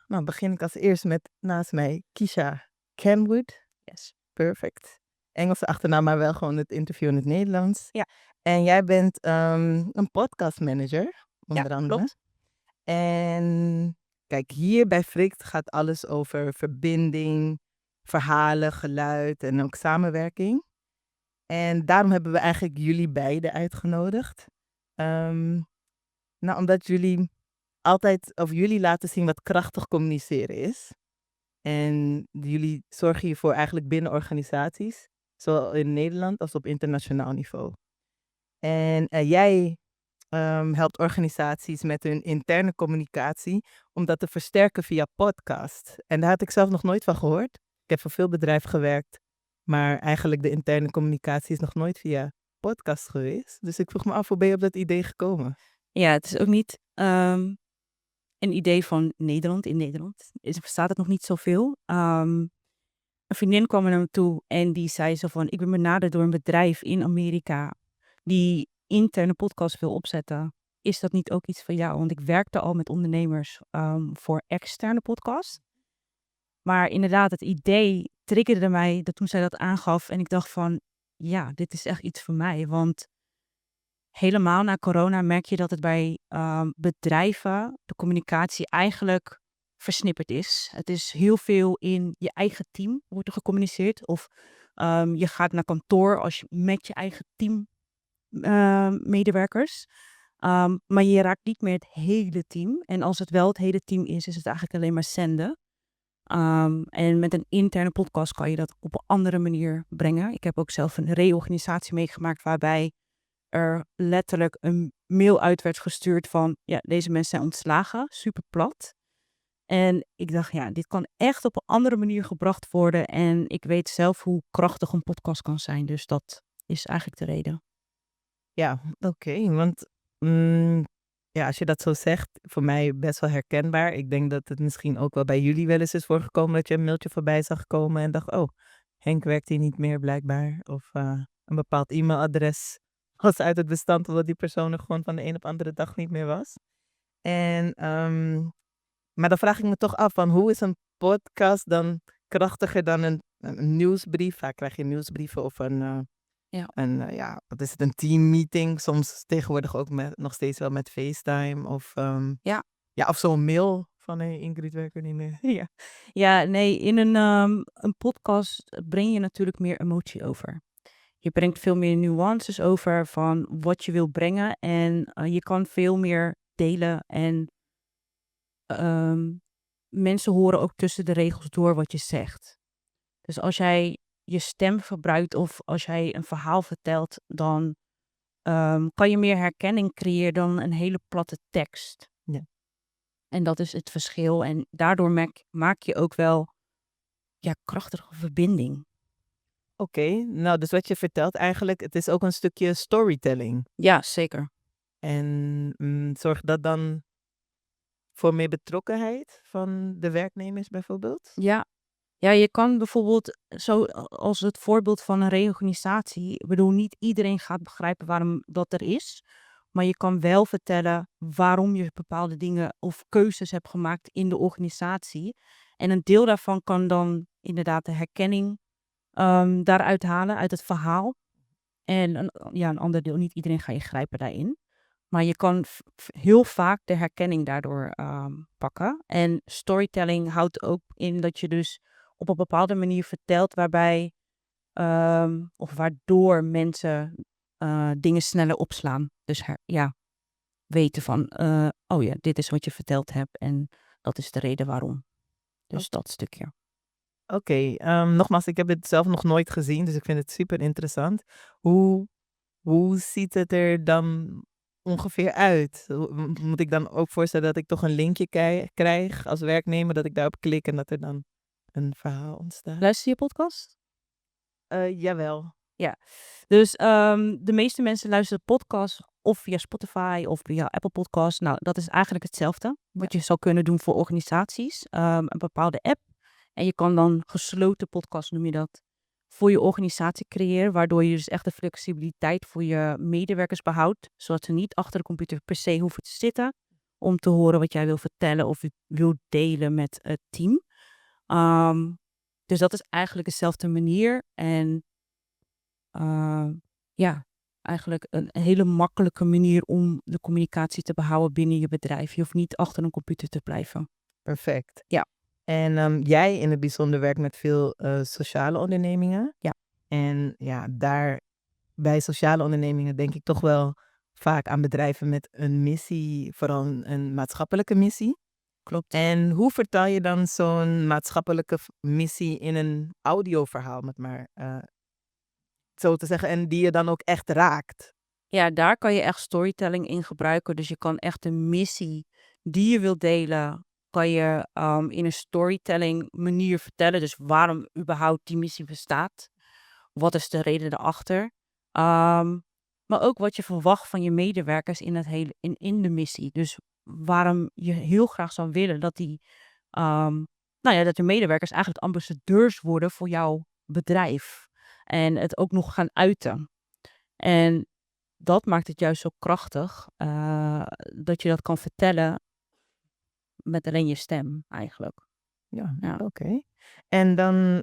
Nou begin ik als eerst met naast mij Kisha Canwood. Yes. Perfect. Engelse achternaam, maar wel gewoon het interview in het Nederlands. Ja. En jij bent een podcastmanager, onder Ja, andere. klopt. En kijk, hier bij Frict gaat alles over verbinding, verhalen, geluid en ook samenwerking. En daarom hebben we eigenlijk jullie beiden uitgenodigd. Ehm, omdat jullie jullie laten zien wat krachtig communiceren is. En jullie zorgen hiervoor eigenlijk binnen organisaties, zowel in Nederland als op internationaal niveau. En jij helpt organisaties met hun interne communicatie om dat te versterken via podcast. En daar had ik zelf nog nooit van gehoord. Ik heb voor veel bedrijven gewerkt, maar eigenlijk de interne communicatie is nog nooit via podcast geweest. Dus ik vroeg me af, hoe ben je op dat idee gekomen? Ja, het is ook niet een idee van Nederland. In Nederland bestaat het nog niet zoveel. Een vriendin kwam naar me toe en die zei zo van, ik ben benaderd door een bedrijf in Amerika die interne podcast wil opzetten. Is dat niet ook iets van jou? Want ik werkte al met ondernemers voor externe podcast. Maar inderdaad, het idee triggerde mij toen zij dat aangaf. En ik dacht van, ja, dit is echt iets voor mij. Want helemaal na corona merk je dat het bij bedrijven, de communicatie eigenlijk versnipperd is. Het is heel veel in je eigen team wordt er gecommuniceerd. Of je gaat naar kantoor met je eigen team medewerkers. Maar je raakt niet meer het hele team. En als het wel het hele team is het eigenlijk alleen maar zenden. En met een interne podcast kan je dat op een andere manier brengen. Ik heb ook zelf een reorganisatie meegemaakt waarbij er letterlijk een mail uit werd gestuurd van, ja, deze mensen zijn ontslagen, super plat. En ik dacht, ja, dit kan echt op een andere manier gebracht worden. En ik weet zelf hoe krachtig een podcast kan zijn. Dus dat is eigenlijk de reden. Ja, oké. Want als je dat zo zegt, voor mij best wel herkenbaar. Ik denk dat het misschien ook wel bij jullie wel eens is voorgekomen dat je een mailtje voorbij zag komen en dacht, oh, Henk werkt hier niet meer blijkbaar. Of een bepaald e-mailadres was uit het bestand omdat die persoon er gewoon van de een op andere dag niet meer was. Maar dan vraag ik me toch af van hoe is een podcast dan krachtiger dan een nieuwsbrief? Vaak krijg je nieuwsbrieven of wat is het, een teammeeting. Soms tegenwoordig ook nog steeds wel met FaceTime. Of, of zo'n mail van Ingrid werkt er niet meer. Ja, nee, in een podcast breng je natuurlijk meer emotie over. Je brengt veel meer nuances over van wat je wil brengen. En je kan veel meer delen. En mensen horen ook tussen de regels door wat je zegt. Dus als jij je stem gebruikt of als jij een verhaal vertelt, dan kan je meer herkenning creëren dan een hele platte tekst. Ja. En dat is het verschil. En daardoor maak je ook wel krachtige verbinding. Oké, nou dus wat je vertelt eigenlijk, het is ook een stukje storytelling. Ja, zeker. En zorgt dat dan voor meer betrokkenheid van de werknemers bijvoorbeeld? Ja, je kan bijvoorbeeld, zo als het voorbeeld van een reorganisatie, ik bedoel, niet iedereen gaat begrijpen waarom dat er is, maar je kan wel vertellen waarom je bepaalde dingen of keuzes hebt gemaakt in de organisatie. En een deel daarvan kan dan inderdaad de herkenning daaruit halen, uit het verhaal. En een ander deel, niet iedereen ga je grijpen daarin. Maar je kan heel vaak de herkenning daardoor pakken. En storytelling houdt ook in dat je dus op een bepaalde manier vertelt waarbij of waardoor mensen dingen sneller opslaan. Dus weten van, dit is wat je verteld hebt en dat is de reden waarom. Dus dat stukje. Oké, nogmaals, ik heb het zelf nog nooit gezien, dus ik vind het super interessant. Hoe ziet het er dan ongeveer uit? Moet ik dan ook voorstellen dat ik toch een linkje krijg als werknemer, dat ik daarop klik en dat er dan een verhaal ontstaat? Luister je podcast? Jawel. Ja, dus de meeste mensen luisteren podcasts of via Spotify of via Apple Podcasts. Nou, dat is eigenlijk hetzelfde wat je zou kunnen doen voor organisaties. Een bepaalde app. En je kan dan gesloten podcast, noem je dat, voor je organisatie creëren. Waardoor je dus echt de flexibiliteit voor je medewerkers behoudt. Zodat ze niet achter de computer per se hoeven te zitten om te horen wat jij wil vertellen of wil delen met het team. Dus dat is eigenlijk dezelfde manier. En eigenlijk een hele makkelijke manier om de communicatie te behouden binnen je bedrijf. Je hoeft niet achter een computer te blijven. Perfect. Ja. En jij in het bijzonder werkt met veel sociale ondernemingen. Ja. En ja, daar bij sociale ondernemingen denk ik toch wel vaak aan bedrijven met een missie, vooral een maatschappelijke missie. Klopt. En hoe vertaal je dan zo'n maatschappelijke missie in een audioverhaal, met maar zo te zeggen, en die je dan ook echt raakt? Ja, daar kan je echt storytelling in gebruiken. Dus je kan echt de missie die je wilt delen, kan je in een storytelling manier vertellen. Dus waarom überhaupt die missie bestaat. Wat is de reden erachter? Maar ook wat je verwacht van je medewerkers in de missie. Dus waarom je heel graag zou willen dat dat de medewerkers eigenlijk ambassadeurs worden voor jouw bedrijf. En het ook nog gaan uiten. En dat maakt het juist zo krachtig, dat je dat kan vertellen met alleen je stem eigenlijk. Ja, Ja. oké. En dan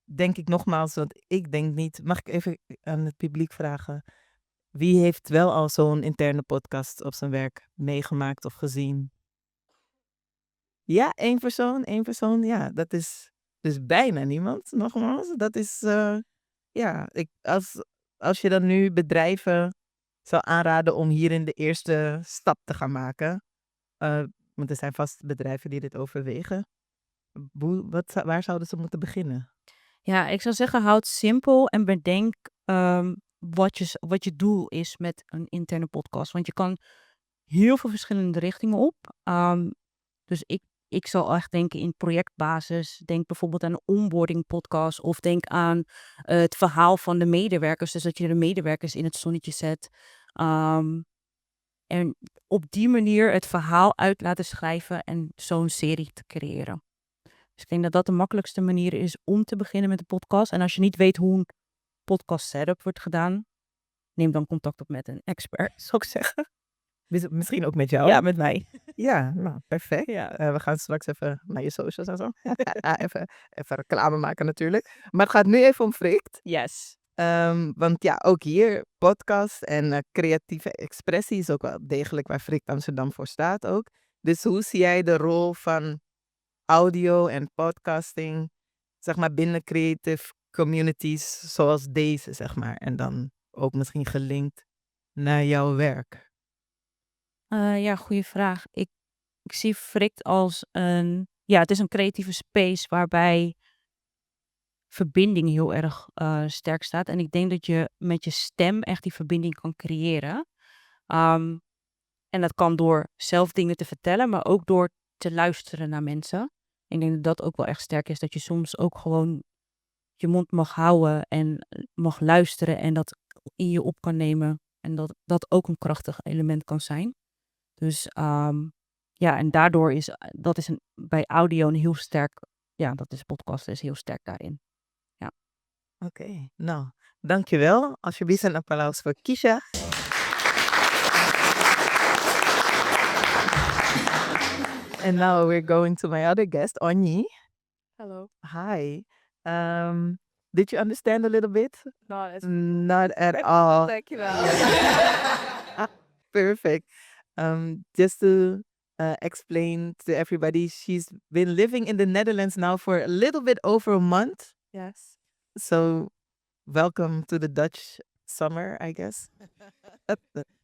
denk ik nogmaals, want ik denk niet... Mag ik even aan het publiek vragen? Wie heeft wel al zo'n interne podcast op zijn werk meegemaakt of gezien? Ja, één persoon. Ja, dat is dus bijna niemand, nogmaals. Dat is, als je dan nu bedrijven zou aanraden om hierin de eerste stap te gaan maken. Want er zijn vast bedrijven die dit overwegen. Waar zouden ze moeten beginnen? Ja, ik zou zeggen, houd het simpel en bedenk wat je doel is met een interne podcast. Want je kan heel veel verschillende richtingen op. Dus ik zal echt denken in projectbasis. Denk bijvoorbeeld aan een onboarding podcast. Of denk aan het verhaal van de medewerkers. Dus dat je de medewerkers in het zonnetje zet. En op die manier het verhaal uit laten schrijven en zo'n serie te creëren. Dus ik denk dat dat de makkelijkste manier is om te beginnen met de podcast. En als je niet weet hoe een podcast setup wordt gedaan, neem dan contact op met een expert, zou ik zeggen. Misschien ook met jou? Ja, met mij. Ja, nou, perfect. Ja. We gaan straks even naar je socials en zo. even reclame maken natuurlijk. Maar het gaat nu even om Frict. Yes. Want ja, ook hier podcast en creatieve expressie is ook wel degelijk waar Frict Amsterdam voor staat ook. Dus hoe zie jij de rol van audio en podcasting, zeg maar, binnen creative communities zoals deze, zeg maar. En dan ook misschien gelinkt naar jouw werk. Ja, goede vraag. Ik zie Frict als het is een creatieve space waarbij verbinding heel erg sterk staat. En ik denk dat je met je stem echt die verbinding kan creëren. En dat kan door zelf dingen te vertellen, maar ook door te luisteren naar mensen. Ik denk dat dat ook wel echt sterk is, dat je soms ook gewoon je mond mag houden en mag luisteren en dat in je op kan nemen. En dat dat ook een krachtig element kan zijn. Dus en daardoor is bij audio een heel sterk, dat is podcast, is heel sterk daarin. Oké, nou, dankjewel. Alsjeblieft een applaus voor Kisha. And now we're going to my other guest, Onyinye. Hello. Hi. Did you understand a little bit? Not at all. Dankjewel. Perfect. Just to explain to everybody, she's been living in the Netherlands now for a little bit over a month. Yes. So welcome to the Dutch summer, I guess.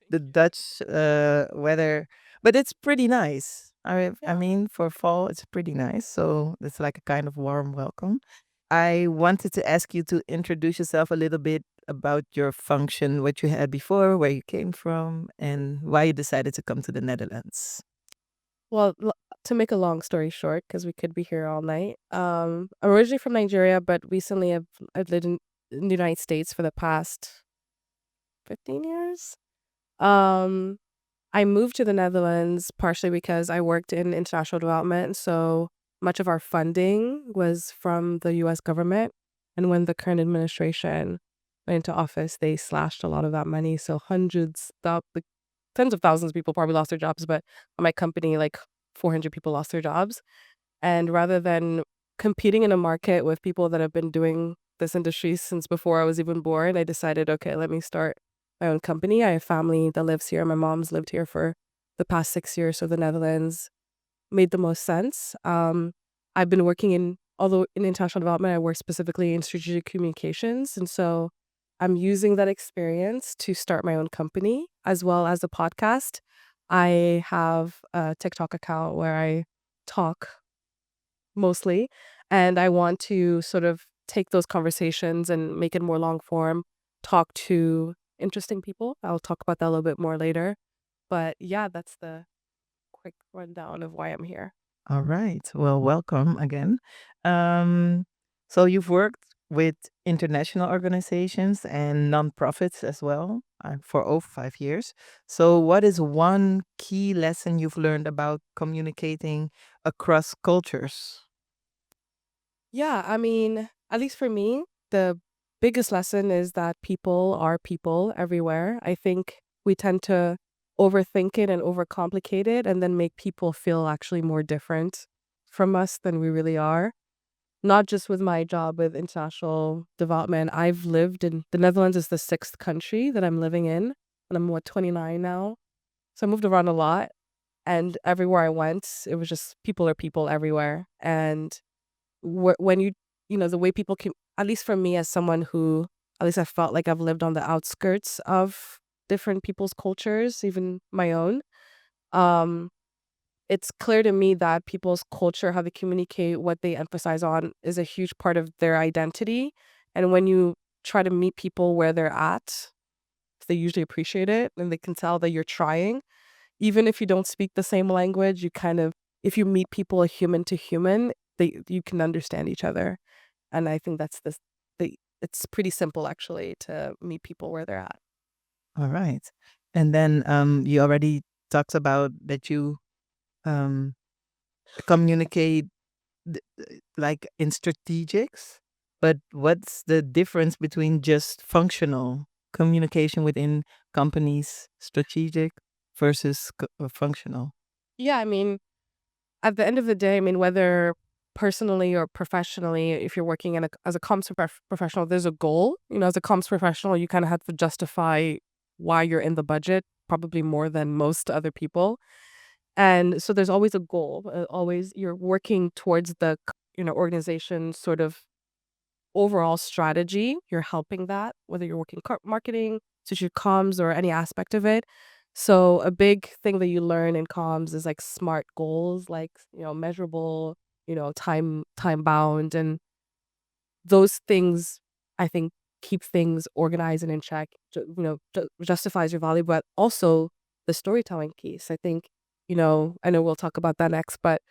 The Dutch weather. But it's pretty nice. I mean, for fall, it's pretty nice. So it's like a kind of warm welcome. I wanted to ask you to introduce yourself a little bit about your function, what you had before, where you came from, and why you decided to come to the Netherlands. Well, to make a long story short, because we could be here all night. I'm originally from Nigeria, but recently I've lived in the United States for the past 15 years. I moved to the Netherlands partially because I worked in international development, so much of our funding was from the U.S. government. And when the current administration went into office, they slashed a lot of that money. So hundreds, tens of thousands of people probably lost their jobs, but at my company, like 400 people lost their jobs. And rather than competing in a market with people that have been doing this industry since before I was even born, I decided, okay, let me start my own company. I have family that lives here. My mom's lived here for the past 6 years, so the Netherlands made the most sense. I've been working although in international development, I work specifically in strategic communications. And so I'm using that experience to start my own company as well as a podcast. I have a TikTok account where I talk mostly, and I want to sort of take those conversations and make it more long form, talk to interesting people. I'll talk about that a little bit more later. But yeah, that's the quick rundown of why I'm here. All right. Well, welcome again. Um, so you've worked with international organizations and nonprofits as well for over 5 years. So, what is one key lesson you've learned about communicating across cultures? Yeah, I mean, at least for me, the biggest lesson is that people are people everywhere. I think we tend to overthink it and overcomplicate it and then make people feel actually more different from us than we really are. Not just with my job with international development. I've lived in the Netherlands is the sixth country that I'm living in, and I'm 29 now. So I moved around a lot, and everywhere I went, it was just people are people everywhere. And when the way people can, at least for me as someone who, at least I felt like I've lived on the outskirts of different people's cultures, even my own. Um, it's clear to me that people's culture, how they communicate, what they emphasize on, is a huge part of their identity. And when you try to meet people where they're at, they usually appreciate it and they can tell that you're trying. Even if you don't speak the same language, if you meet people human to human, you can understand each other. And I think it's pretty simple actually to meet people where they're at. All right. And then you already talked about that you um, communicate like in strategics, but what's the difference between just functional communication within companies, strategic versus functional? Yeah, I mean, at the end of the day, I mean, whether personally or professionally, if you're working as a comms professional, there's a goal. As a comms professional, you kind of have to justify why you're in the budget, probably more than most other people. And so there's always a goal. Always you're working towards the organization sort of overall strategy. You're helping that, whether you're working marketing, strategic comms, or any aspect of it. So a big thing that you learn in comms is like smart goals, like measurable, time bound, and those things I think keep things organized and in check. Justifies your value, but also the storytelling piece. I think I know we'll talk about that next, but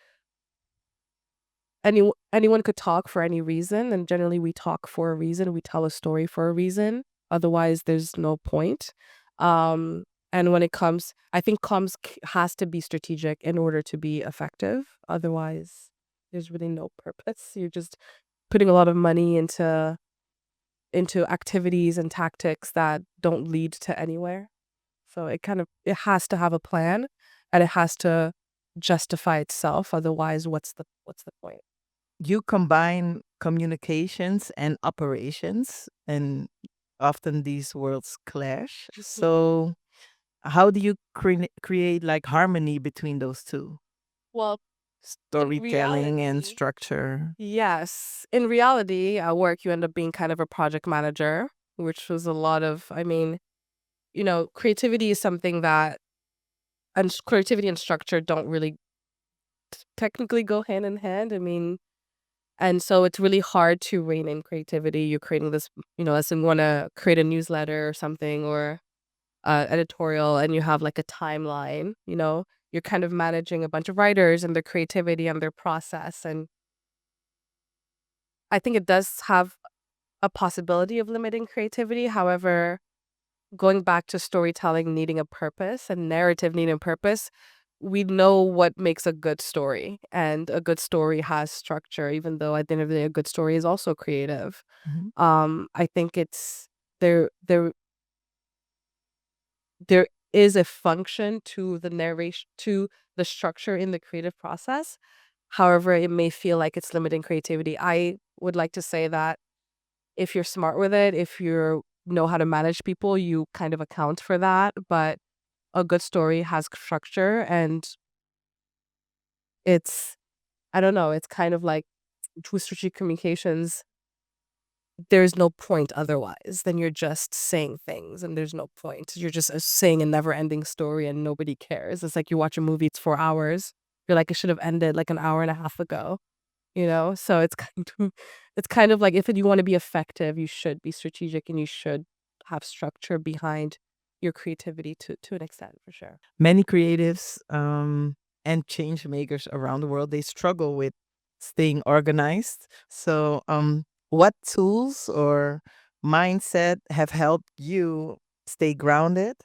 anyone could talk for any reason, and generally we talk for a reason. We tell a story for a reason. Otherwise, there's no point. Um, and when it comes, I think comms has to be strategic in order to be effective. Otherwise, there's really no purpose. You're just putting a lot of money into activities and tactics that don't lead to anywhere. So it has to have a plan, and it has to justify itself. Otherwise, what's the point? You combine communications and operations, and often these worlds clash. So, how do you create like harmony between those two? Well, in Storytelling and reality, structure. yes. In reality, at work, you end up being kind of a project manager, which was a lot of, I mean, creativity is something that, and creativity and structure don't really technically go hand in hand. I mean, and so it's really hard to rein in creativity. You're creating this, let's say you want to create a newsletter or something, or editorial, and you have like a timeline, you're kind of managing a bunch of writers and their creativity and their process. And I think it does have a possibility of limiting creativity. However, going back to storytelling needing a purpose and narrative needing a purpose, we know what makes a good story. And a good story has structure, even though at the end of the day, a good story is also creative. Mhm. I think it's there is a function to the narration, to the structure in the creative process. However, it may feel like it's limiting creativity. I would like to say that if you're smart with it, if you know how to manage people, you kind of account for that. But a good story has structure, and it's, I don't know, it's kind of like with strategic communications, there's no point otherwise. Then you're just saying things and there's no point. You're just saying a never ending story and nobody cares. It's like you watch a movie, it's 4 hours. You're like, it should have ended like an hour and a half ago, you know? So it's kind of like if you want to be effective, you should be strategic and you should have structure behind your creativity to an extent, for sure. Many creatives and change makers around the world, they struggle with staying organized. So what tools or mindset have helped you stay grounded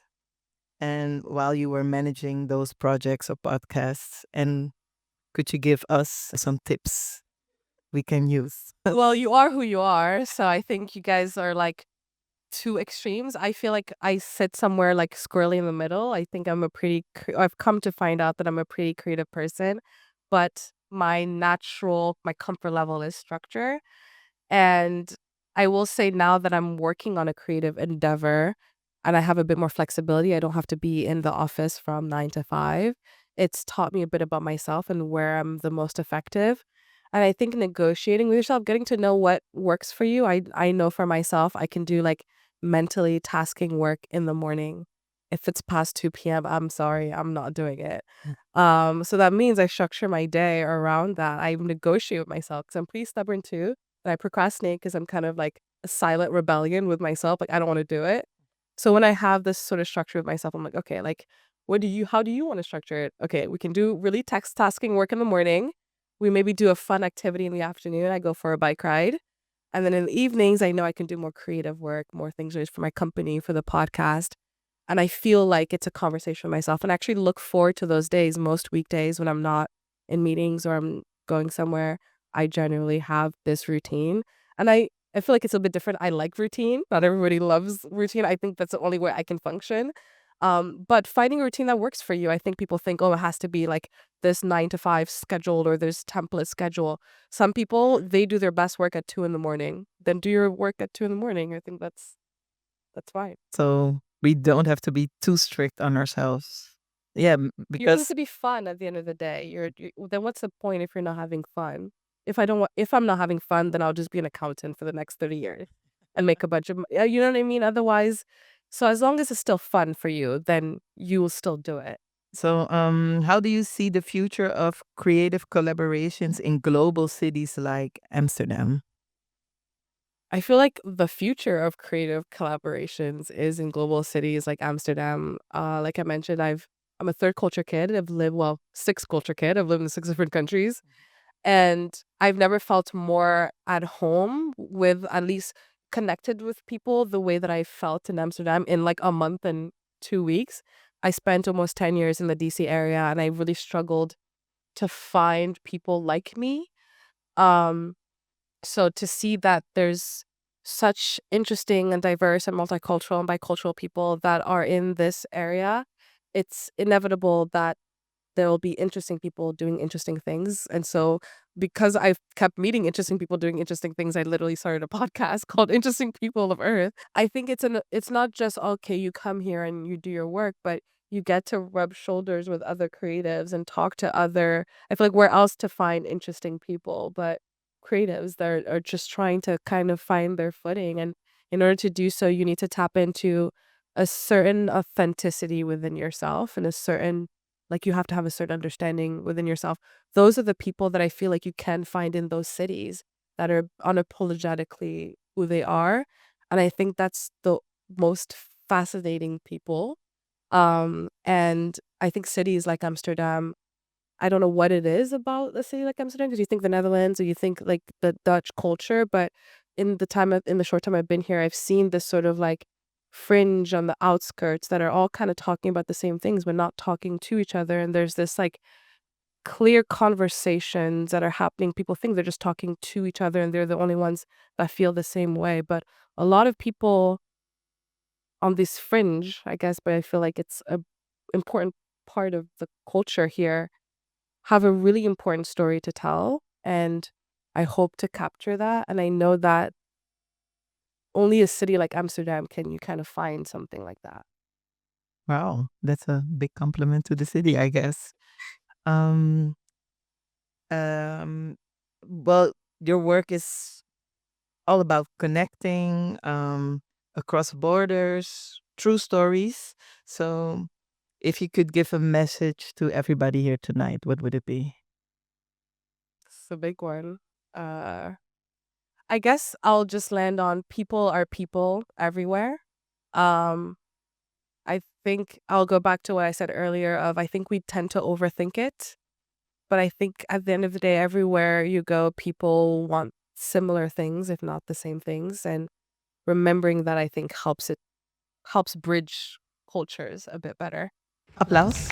and while you were managing those projects or podcasts? And could you give us some tips we can use? Well, you are who you are. So I think you guys are like two extremes. I feel like I sit somewhere like squarely in the middle. I think I've come to find out that I'm a pretty creative person, but my comfort level is structure. And I will say now that I'm working on a creative endeavor and I have a bit more flexibility, I don't have to be in the office from 9 to 5. It's taught me a bit about myself and where I'm the most effective. And I think negotiating with yourself, getting to know what works for you. I know for myself, I can do like mentally tasking work in the morning. If it's past 2 p.m., I'm sorry, I'm not doing it. So that means I structure my day around that. I negotiate with myself because I'm pretty stubborn too. And I procrastinate because I'm kind of like a silent rebellion with myself. Like I don't want to do it. So when I have this sort of structure with myself, I'm like, okay, like how do you want to structure it? Okay, we can do really tasking work in the morning. We maybe do a fun activity in the afternoon. I go for a bike ride. And then in the evenings, I know I can do more creative work, more things for my company, for the podcast. And I feel like it's a conversation with myself and I actually look forward to those days. Most weekdays when I'm not in meetings or I'm going somewhere, I generally have this routine. And I feel like it's a bit different. I like routine. Not everybody loves routine. I think that's the only way I can function. But finding a routine that works for you, I think people think, oh, it has to be like this 9 to 5 scheduled or this template schedule. Some people, they do their best work at 2 in the morning. Then do your work at 2 in the morning. I think that's fine. So we don't have to be too strict on ourselves. Yeah, You're because supposed to be fun at the end of the day. Then what's the point if you're not having fun? If I'm not having fun, then I'll just be an accountant for the next 30 years and make a bunch of you know what I mean? Otherwise, so as long as it's still fun for you, then you will still do it. So, how do you see the future of creative collaborations in global cities like Amsterdam? I feel like the future of creative collaborations is in global cities like Amsterdam. Like I mentioned, I'm a third culture kid. Sixth culture kid. I've lived in 6 different countries. And I've never felt more at home with, at least connected with people the way that I felt in Amsterdam in like a month and 2 weeks. I spent almost 10 years in the DC area and I really struggled to find people like me. Um, so to see that there's such interesting and diverse and multicultural and bicultural people that are in this area, it's inevitable that there will be interesting people doing interesting things. And so because I've kept meeting interesting people doing interesting things, I literally started a podcast called Interesting People of Earth. I think it's not just, okay, you come here and you do your work, but you get to rub shoulders with other creatives and talk to I feel like where else to find interesting people, but creatives that are just trying to kind of find their footing. And in order to do so, you need to tap into a certain authenticity within yourself and you have to have a certain understanding within yourself. Those are the people that I feel like you can find in those cities that are unapologetically who they are. And I think that's the most fascinating people. And I think cities like Amsterdam, I don't know what it is about a city like Amsterdam, because you think the Netherlands or you think like the Dutch culture, but in the short time I've been here, I've seen this sort of like fringe on the outskirts that are all kind of talking about the same things but not talking to each other. And there's this like clear conversations that are happening. People think they're just talking to each other and they're the only ones that feel the same way. But a lot of people on this fringe, I guess, but I feel like it's a important part of the culture here, have a really important story to tell. And I hope to capture that. And I know that only a city like Amsterdam can you kind of find something like that. Wow, that's a big compliment to the city, I guess. Um, um, well, your work is all about connecting across borders, true stories. So, if you could give a message to everybody here tonight, what would it be? It's a big one. Uh, I guess I'll just land on people are people everywhere. Um, I think I'll go back to what I said earlier of I think we tend to overthink it. But I think at the end of the day, everywhere you go, people want similar things, if not the same things. And remembering that I think helps bridge cultures a bit better. Applaus.